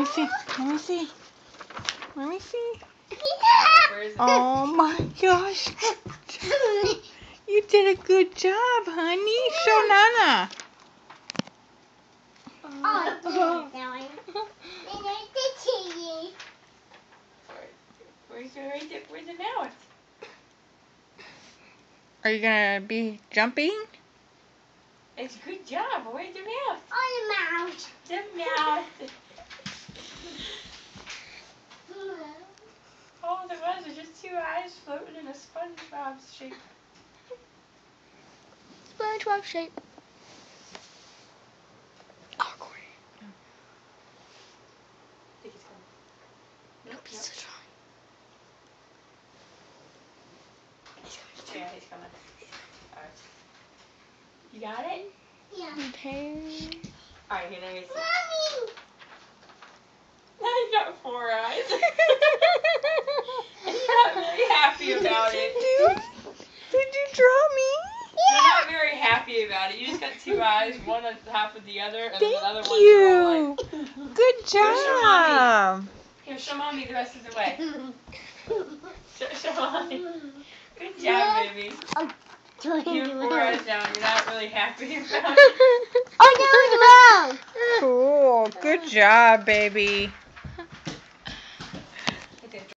me see. Let me see. Let me see. Oh my gosh. You did a good job, honey. Show Nana. Where's the mouth? Are you gonna be jumping? It's a good job. Where's the mouth? Oh, the mouth. The mouth. All there was just two eyes floating in a SpongeBob shape. SpongeBob shape. Awkward. I think he's coming. Nope, he's still trying. Yeah, he's coming. Alright. You got it? Yeah. Okay. Alright, here, let me see. Mommy! Now he's got 4 eyes. And he's not very happy about it. Did you draw me? You're not very happy about it. You just got 2 eyes, one on top of the other, and then the other Thank one's you. like, Good job. here, show mommy the rest of the way. Show mommy. Good job, baby. You have 4 eyes now, and you're not really happy about it. Oh, no, it's wrong. Cool. Good job, baby.